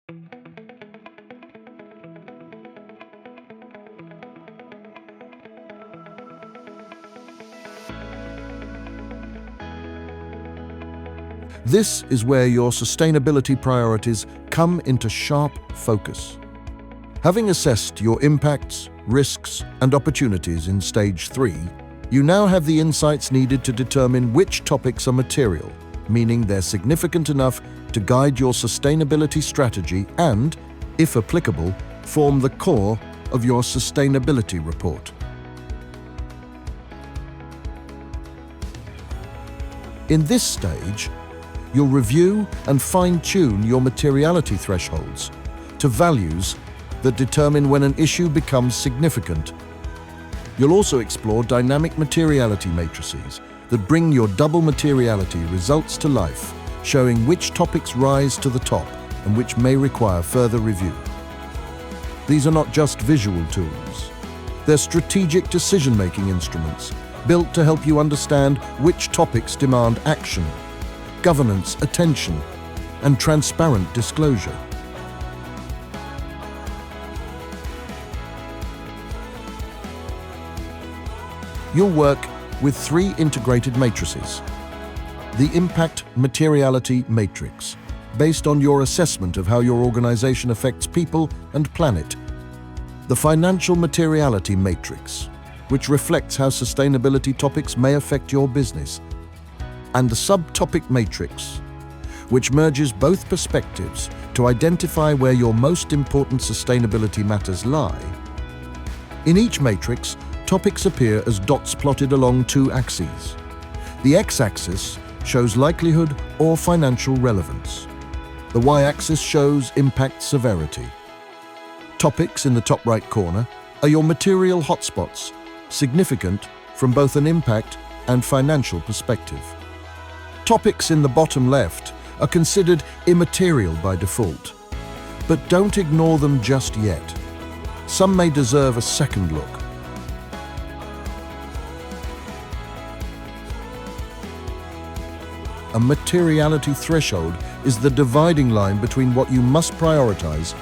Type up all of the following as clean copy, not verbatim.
This is where your sustainability priorities come into sharp focus. Having assessed your impacts, risks, and opportunities in Stage 3, you now have the insights needed to determine which topics are material, meaning they're significant enough to guide your sustainability strategy and, if applicable, form the core of your sustainability report. In this stage, you'll review and fine-tune your materiality thresholds to values that determine when an issue becomes significant. You'll also explore dynamic materiality matrices that bring your double materiality results to life, showing which topics rise to the top and which may require further review. These are not just visual tools. They're strategic decision-making instruments built to help you understand which topics demand action, governance, attention, and transparent disclosure. You'll work with 3 integrated matrices. The Impact Materiality Matrix, based on your assessment of how your organization affects people and planet. The Financial Materiality Matrix, which reflects how sustainability topics may affect your business. And the Subtopic Matrix, which merges both perspectives to identify where your most important sustainability matters lie. In each matrix, topics appear as dots plotted along 2 axes. The x-axis shows likelihood or financial relevance. The y-axis shows impact severity. Topics in the top right corner are your material hotspots, significant from both an impact and financial perspective. Topics in the bottom left are considered immaterial by default, but don't ignore them just yet. Some may deserve a second look. A materiality threshold is the dividing line between what you must prioritize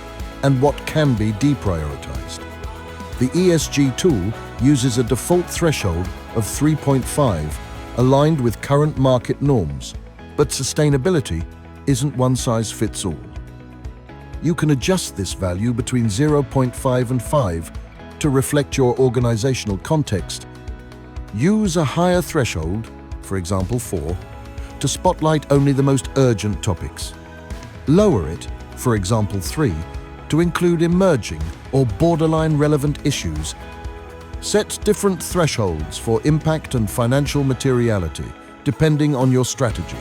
and what can be deprioritized. The ESG tool uses a default threshold of 3.5, aligned with current market norms, but sustainability isn't one size fits all. You can adjust this value between 0.5 and 5 to reflect your organizational context. Use a higher threshold, for example 4, to spotlight only the most urgent topics. Lower it, for example 3, to include emerging or borderline relevant issues. Set different thresholds for impact and financial materiality, depending on your strategy.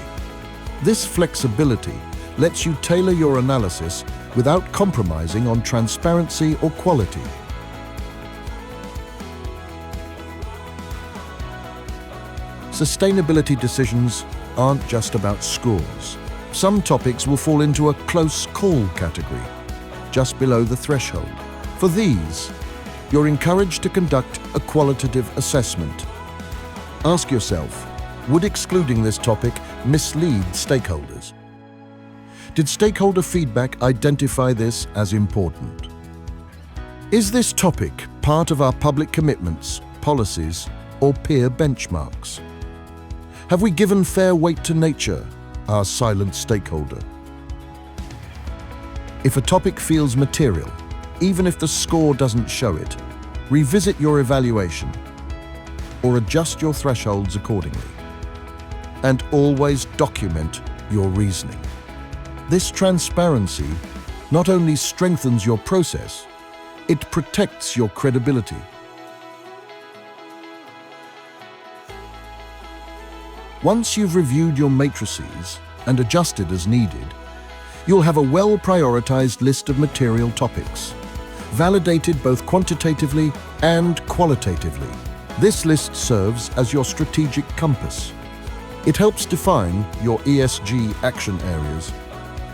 This flexibility lets you tailor your analysis without compromising on transparency or quality. Sustainability decisions aren't just about scores. Some topics will fall into a close call category, just below the threshold. For these, you're encouraged to conduct a qualitative assessment. Ask yourself, would excluding this topic mislead stakeholders? Did stakeholder feedback identify this as important? Is this topic part of our public commitments, policies, or peer benchmarks? Have we given fair weight to nature, our silent stakeholder? If a topic feels material, even if the score doesn't show it, revisit your evaluation or adjust your thresholds accordingly. And always document your reasoning. This transparency not only strengthens your process, it protects your credibility. Once you've reviewed your matrices and adjusted as needed, you'll have a well-prioritized list of material topics, validated both quantitatively and qualitatively. This list serves as your strategic compass. It helps define your ESG action areas,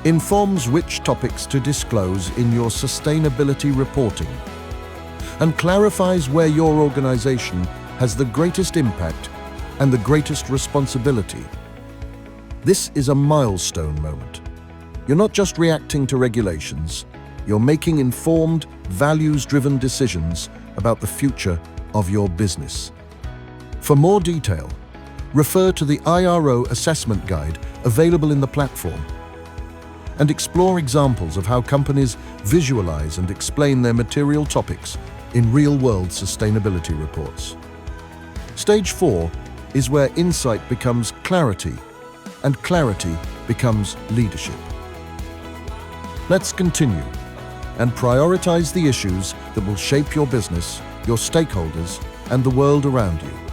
informs which topics to disclose in your sustainability reporting, and clarifies where your organization has the greatest impact and the greatest responsibility. This is a milestone moment. You're not just reacting to regulations, you're making informed, values-driven decisions about the future of your business. For more detail, refer to the IRO assessment guide available in the platform and explore examples of how companies visualize and explain their material topics in real-world sustainability reports. Stage 4 is where insight becomes clarity, and clarity becomes leadership. Let's continue and prioritize the issues that will shape your business, your stakeholders, and the world around you.